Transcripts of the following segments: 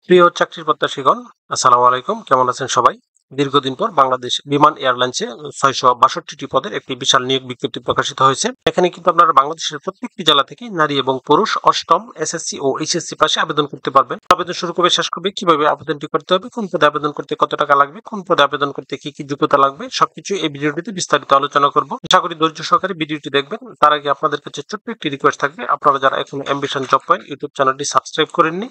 প্রিয় চাকরির প্রত্যাশীগণ, আসসালামু আলাইকুম। কেমন আছেন সবাই? দীর্ঘদিন পর বাংলাদেশ বিমান এয়ারলাইন্সে ৬৬২টি পদের একটি বিশাল নিয়োগ বিজ্ঞপ্তি প্রকাশিত হয়েছে। এখানে কিন্তু আপনারা বাংলাদেশের প্রত্যেকটি জেলা থেকে নারী এবং পুরুষ অষ্টম, এসএসসি ও এইচএসসি পাশে আবেদন করতে পারবেন। আবেদন শুরু করবে শেষ করবে, কিভাবে আবেদনটি করতে হবে, কোন পদে আবেদন করতে কত টাকা লাগবে, কোন পদে আবেদন করতে কি কি যোগ্যতা লাগবে, সবকিছু এই ভিডিওটিতে বিস্তারিত আলোচনা করব। আশা করি ধৈর্য সহকারে ভিডিওটি দেখবেন। তার আগে আপনাদের কাছে ছোট্ট একটি রিকোয়েস্ট থাকবে, আপনারা যারা এখনো অ্যাম্বিশন জব পয়েন্ট ইউটিউব চ্যানেলটি সাবস্ক্রাইব করেননি,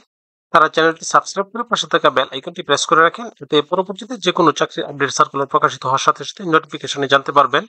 তারা চ্যানেলটি সাবস্ক্রাইব করে পাশে থাকা বেল আইকনটি প্রেস করে রাখেন। এতে পরবর্তীতে যে কোনো চাকরির আপডেট সার্কুলার প্রকাশিত হওয়ার সাথে সাথে নোটিফিকেশনে জানতে পারবেন।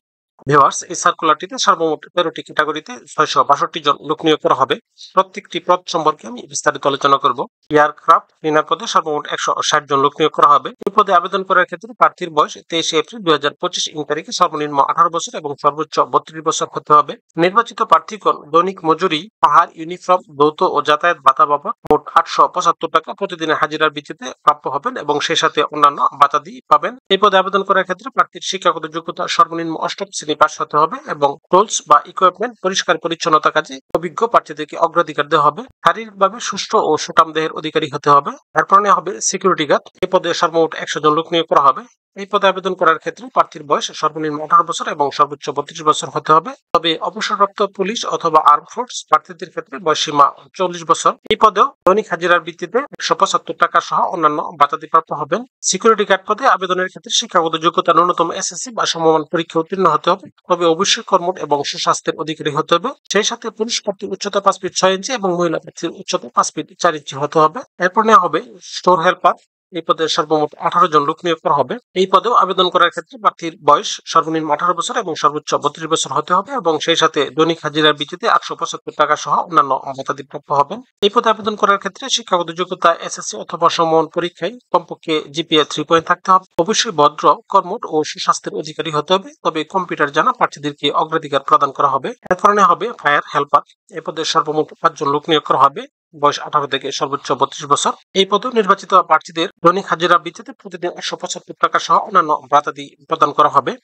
ভিউয়ার্স, এই সার্কুলারটিতে সর্বমোট 13টি ক্যাটাগরিতে 662 জন লোক নিয়োগ করা হবে। প্রত্যেকটি পদ সম্পর্কে আমি বিস্তারিত আলোচনা করব। এয়ারক্রাফট ক্লিনার পদে সর্বমোট 160 জন লোক নিয়োগ করা হবে। এই পদে আবেদন করার ক্ষেত্রে প্রার্থীর বয়স 23 এপ্রিল 2025 ইং তারিখে সর্বনিম্ন 18 বছর এবং সর্বোচ্চ 32 বছর হতে হবে। নির্বাচিত প্রার্থীগণ দৈনিক মজুরি, পাহাড়, ইউনিফর্ম, যৌথ ও যাতায়াত ভাতা বাবদ মোট 875 টাকা প্রতিদিনের হাজিরার ভিত্তিতে প্রাপ্য হবেন এবং সেই সাথে অন্যান্য ভাতাদি পাবেন। এই পদে আবেদন করার ক্ষেত্রে প্রার্থীর শিক্ষাগত যোগ্যতা সর্বনিম্ন অষ্টম শ্রেণী পাস হতে হবে এবং টুলস বা ইকুইপমেন্ট পরিষ্কার পরিচ্ছন্নতা কাজে অভিজ্ঞ প্রার্থীদেরকে অগ্রাধিকার দেওয়া হবে। শারীরিকভাবে সুষ্ঠু ও সুঠাম দেহের অধিকারী হতে হবে। এরপর নেওয়া হবে সিকিউরিটি গার্ড। এই পদে সর্বমোট 100 জন লোক নিয়োগ করা হবে। এই পদে আবেদন করার ক্ষেত্রে প্রার্থীর বয়স সর্বনিম্ন 18 বছর এবং সর্বোচ্চ 32 বছর হতে হবে। তবে অবসরপ্রাপ্ত পুলিশ অথবা আর্ম ফোর্স প্রার্থীদের ক্ষেত্রে বয়সীমা 40 বছর। এই পদেও দৈনিক হাজিরার ভিত্তিতে 175 টাকা সহ অন্যান্য ভাতাদি প্রাপ্য হবেন। সিকিউরিটি গার্ড পদে আবেদনের ক্ষেত্রে শিক্ষাগত যোগ্যতা ন্যূনতম এসএসসি বা সমমান পরীক্ষা উত্তীর্ণ হতে হবে। তবে অবশ্যই কর্মঠ এবং সুস্বাস্থ্যের অধিকারী হতে হবে। সেই সাথে পুরুষ প্রার্থীর উচ্চতা 5 ফিট 6 ইঞ্চি এবং মহিলা প্রার্থীর উচ্চতা 5 ফিট 4 ইঞ্চি হতে হবে। এরপর নেওয়া হবে স্টোর হেল্পার। এই পদে সর্বমোট 18 জন লোক নিয়োগ করা হবে। এই পদেও আবেদন করার ক্ষেত্রে প্রার্থীর বয়স সর্বনিম্ন 18 বছর এবং সর্বোচ্চ 32 বছর হতে হবে এবং সেই সাথে দৈনিক হাজিরার ভিত্তিতে 875 টাকা সহ অন্যান্য ভাতাদি প্রাপ্য হবেন। এই পদে আবেদন করার ক্ষেত্রে শিক্ষাগত যোগ্যতা এসএসসি অথবা সমমান পরীক্ষায় কমপক্ষে জিপিএ 3 পয়েন্ট থাকতে হবে। অবশ্যই ভদ্র, কর্মঠ ও সুস্বাস্থ্যের অধিকারী হতে হবে। তবে কম্পিউটার জানা প্রার্থীদেরকে অগ্রাধিকার প্রদান করা হবে। এরপর নেওয়া হবে ফায়ার হেল্পার। এই পদে সর্বমোট 5 জন লোক নিয়োগ করা হবে। বয়স 18 থেকে সর্বোচ্চ 32 বছর। এই পদে নির্বাচিত প্রার্থীদের দৈনিক হাজিরা ভিত্তিতে প্রতিদিন 175 টাকা সহ অন্যান্য ভাতাদি প্রদান করা হবে।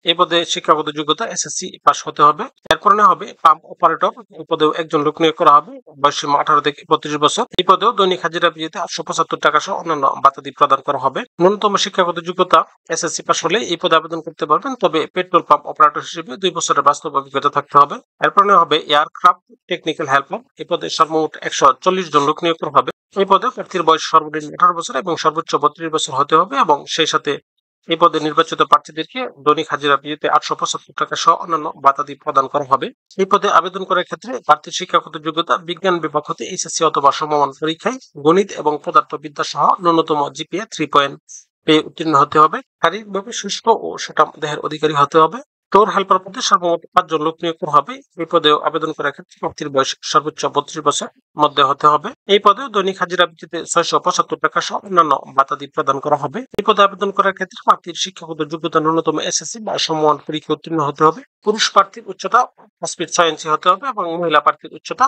এই পদে শিক্ষাগত যোগ্যতা এসএসসি পাস হতে হবে। এরপর নেওয়া হবে পাম্প অপারেটর। এই পদেও একজন লোক নিয়োগ করা হবে। বয়সীমা 18 থেকে 32 বছর। এই পদেও দৈনিক হাজিরা ভিত্তিতে 875 টাকা সহ অন্যান্য ভাতাদি প্রদান করা হবে। ন্যূনতম শিক্ষাগত যোগ্যতা এসএসসি পাস হলে এই পদে আবেদন করতে পারবেন। তবে পেট্রোল পাম্প অপারেটর হিসেবে 2 বছরের বাস্তব অভিজ্ঞতা থাকতে হবে। এরপর নেওয়া হবে এয়ারক্রাফট টেকনিক্যাল হেল্পার। এই পদে সর্বমোট 140 জন লোক নিয়োগ করা হবে। এই পদে প্রার্থীর বয়স সর্বনিম্ন 18 বছর এবং সর্বোচ্চ 32 বছর হতে হবে এবং সেই সাথে এই পদে নির্বাচিত প্রার্থীদেরকে দৈনিক হাজিরা ভিত্তিতে 875 টাকা সহ অন্যান্য ভাতাদি প্রদান করা হবে। এই পদে আবেদন করার ক্ষেত্রে প্রার্থীর শিক্ষাগত যোগ্যতা বিজ্ঞান বিভাগ হতে এইচএসসি অথবা সমমান পরীক্ষায় গণিত এবং পদার্থবিদ্যা সহ ন্যূনতম জিপিএ 3 পয়েন্ট পেয়ে উত্তীর্ণ হতে হবে। শারীরিকভাবে সুস্থ ও সুঠাম দেহের অধিকারী হতে হবে। স্টোর হেল্পার পদে সর্বমোট 5 জন লোক নিয়োগ করা হবে। এই পদেও আবেদন করার ক্ষেত্রে প্রার্থীর বয়স সর্বোচ্চ 32 বছর মধ্যে হতে হবে। এই পদেও দৈনিক হাজিরা ভিত্তিতে 675 টাকা সহ অন্যান্য ভাতাদি প্রদান করা হবে। এই পদে আবেদন করার ক্ষেত্রে প্রার্থীর শিক্ষাগত যোগ্যতা ন্যূনতম এসএসসি বা সমমান পরীক্ষা উত্তীর্ণ হতে হবে। পুরুষ প্রার্থীর উচ্চতা 5 ফিট 6 ইঞ্চি হতে হবে এবং মহিলা প্রার্থীর উচ্চতা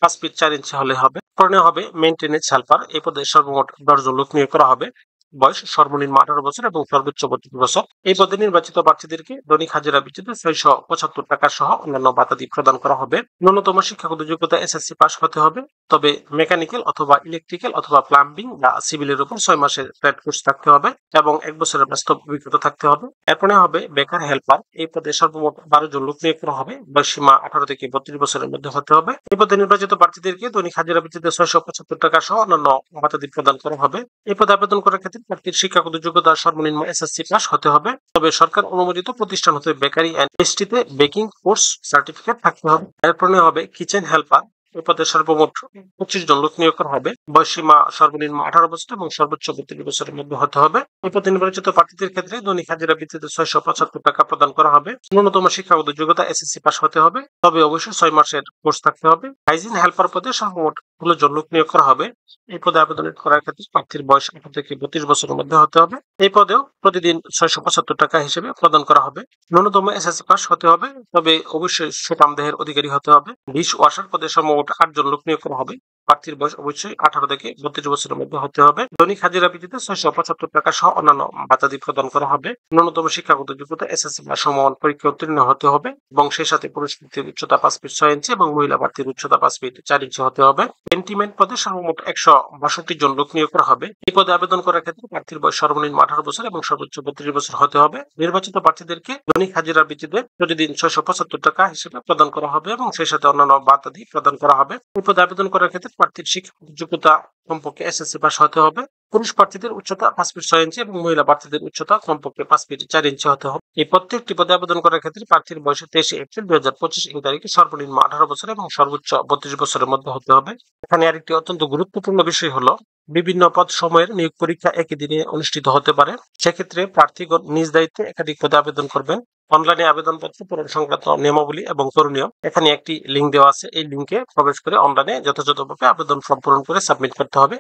5 ফিট 4 ইঞ্চি হলে হবে। পরে হবে মেইনটেনেন্স হেল্পার। এই পদে সর্বমোট 10 জন লোক নিয়োগ করা হবে। বয়স সর্বনিম্ন 18 বছর এবং সর্বোচ্চ 32 বছর। এই পদে নির্বাচিত প্রার্থীদেরকে দৈনিক হাজিরা ভিত্তিতে 675 টাকা সহ অন্যান্য ভাতাদি প্রদান করা হবে। ন্যূনতম শিক্ষাগত যোগ্যতা এসএসসি পাস হতে হবে। তবে মেকানিক্যাল অথবা ইলেকট্রিক্যাল অথবা প্লাম্বিং বা সিভিলের উপর 6 মাসের ট্রেড কোর্স থাকতে হবে এবং 1 বছরের বাস্তব অভিজ্ঞতা থাকতে হবে। এরপরে হবে বেকার হেল্পার। এই পদে সর্বমোট 12 জন লোক নিয়োগ করা হবে। বয়সীমা 18 থেকে 32 বছরের মধ্যে হতে হবে। এই পদে নির্বাচিত প্রার্থীদেরকে দৈনিক হাজিরা ভিত্তিতে 675 টাকা সহ অন্যান্য ভাতাদি প্রদান করা হবে। এই পদে আবেদন করার ক্ষেত্রে প্রার্থীর শিক্ষাগত যোগ্যতা সর্বনিম্ন এসএসসি পাস হতে হবে। তবে সরকার অনুমোদিত প্রতিষ্ঠান হতে বেকারি এন্ড পেস্ট্রিতে বেকিং কোর্স সার্টিফিকেট থাকতে হবে। এরপর হবে কিচেন হেল্পার। এই পদে সর্বমোট 25 জন লোক নিয়োগ করা হবে। বয়সীমা সর্বনিম্ন 18 বছর এবং সর্বোচ্চ 32 বছরের মধ্যে হতে হবে। এই পদে নির্বাচিত প্রার্থীদের ক্ষেত্রে দৈনিক হাজিরা ভিত্তিতে 675 টাকা প্রদান করা হবে। ন্যূনতম শিক্ষাগত যোগ্যতা এসএসসি পাস হতে হবে। তবে অবশ্যই 6 মাসের কোর্স থাকতে হবে। হাইজিন হেল্পার পদে সর্বমোট 16 জন লোক নিয়োগ করা হবে। এই পদে আবেদন করার ক্ষেত্রে প্রার্থীর বয়স 18 থেকে 32 বছরের মধ্যে হতে হবে। এই পদেও প্রতিদিন 675 টাকা হিসেবে প্রদান করা হবে। ন্যূনতম এসএসসি পাস হতে হবে। তবে অবশ্যই সুঠাম দেহের অধিকারী হতে হবে। ডিশ ওয়াশার পদে সর্বমোট 8 জন লোক নিয়োগ করা হবে। প্রার্থীর বয়স অবশ্যই 18 থেকে 32 বছরের মধ্যে হতে হবে। দৈনিক হাজিরা ভিত্তিতে 675 টাকা সহ অন্যান্য ভাতাদি প্রদান করা হবে। ন্যূনতম শিক্ষাগত যোগ্যতা এসএসসি বা সমমান পরীক্ষা উত্তীর্ণ হতে হবে এবং সেই সাথে পুরুষ প্রার্থীর উচ্চতা 5 ফিট 6 ইঞ্চি এবং মহিলা প্রার্থীর উচ্চতা 5 ফিট 4 ইঞ্চি হতে হবে। পেন্টিমেন্ট পদে সর্বমোট 162 জন লোক নিয়োগ করা হবে। এই পদে আবেদন করার ক্ষেত্রে প্রার্থীর বয়স সর্বনিম্ন 18 বছর এবং সর্বোচ্চ 32 বছর হতে হবে। নির্বাচিত প্রার্থীদেরকে দৈনিক হাজিরা ভিত্তিতে প্রতিদিন 675 টাকা হিসেবে প্রদান করা হবে এবং সেই সাথে অন্যান্য ভাতাদি প্রদান করা হবে। এই পদে আবেদন করার ক্ষেত্রে প্রার্থীর শিক্ষাগত যোগ্যতা কমপক্ষে এসএসসি পাস হতে হবে। পুরুষ প্রার্থীদের উচ্চতা 5 ফিট 6 ইঞ্চি এবং মহিলা প্রার্থীদের উচ্চতা কমপক্ষে 5 ফিট 4 ইঞ্চি হতে হবে। এই প্রত্যেকটি পদে আবেদন করার ক্ষেত্রে প্রার্থীর বয়স 23 এপ্রিল 2025 এই তারিখে সর্বনিম্ন 18 বছর এবং সর্বোচ্চ 32 বছরের মধ্যে হতে হবে। এখানে আরেকটি অত্যন্ত গুরুত্বপূর্ণ বিষয় হলো বিভিন্ন পদ সময়ের নিয়োগ পরীক্ষা একই দিনে অনুষ্ঠিত হতে পারে। সেক্ষেত্রে প্রার্থীগণ নিজ দায়িত্বে একাধিক পদে আবেদন করবেন। অনলাইনে আবেদনপত্র পূরণ সংক্রান্ত নিয়মাবলী এবং করণীয় এখানে একটি লিঙ্ক দেওয়া আছে। এই লিঙ্কে প্রবেশ করে অনলাইনে যথাযথভাবে আবেদন ফর্ম পূরণ করে সাবমিট করতে হবে।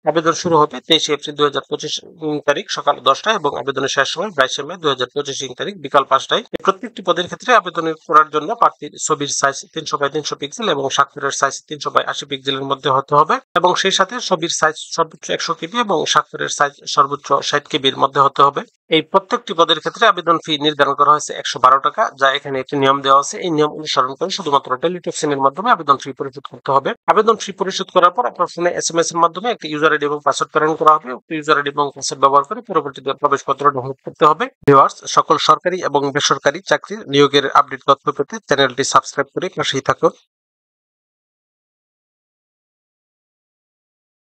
আবেদন শুরু হবে 23 এপ্রিল 2025 তারিখ সকাল 10টায় এবং আবেদনের শেষ সময় 22 মে 2025 তারিখ বিকাল 5টায়। প্রত্যেকটি পদের ক্ষেত্রে আবেদন করার জন্য প্রার্থীর ছবির সাইজ 300 বাই 300 পিক্সেল এবং স্বাক্ষরের সাইজ 300 বাই 80 পিক্সেলের মধ্যে হতে হবে এবং সেই সাথে ছবির সাইজ সর্বোচ্চ 100 কেবি এবং স্বাক্ষরের সাইজ সর্বোচ্চ 60 কেবির মধ্যে হতে হবে। এই প্রত্যেকটি পদের ক্ষেত্রে আবেদন ফি নির্ধারণ করা হয়েছে 112 টাকা, যা এখানে একটি নিয়ম দেওয়া আছে। এই নিয়ম অনুসরণ করে শুধুমাত্র টেলিটক্সিনের মাধ্যমে আবেদন ফি পরিশোধ করতে হবে। আবেদন ফি পরিশোধ করার পর আপনার ফোনে এসএমএস এর মাধ্যমে একটি ইউজার আইডি এবং পাসওয়ার্ড প্রেরণ করা হবে। ইউজার আইডি এবং পাসওয়ার্ড ব্যবহার করে পরবর্তীতে প্রবেশপত্র ডাউনলোড করতে হবে। ভিউয়ার্স, সকল সরকারি এবং বেসরকারি চাকরির নিয়োগের আপডেট তথ্য পেতে চ্যানেলটি সাবস্ক্রাইব করে পাশেই থাকুন।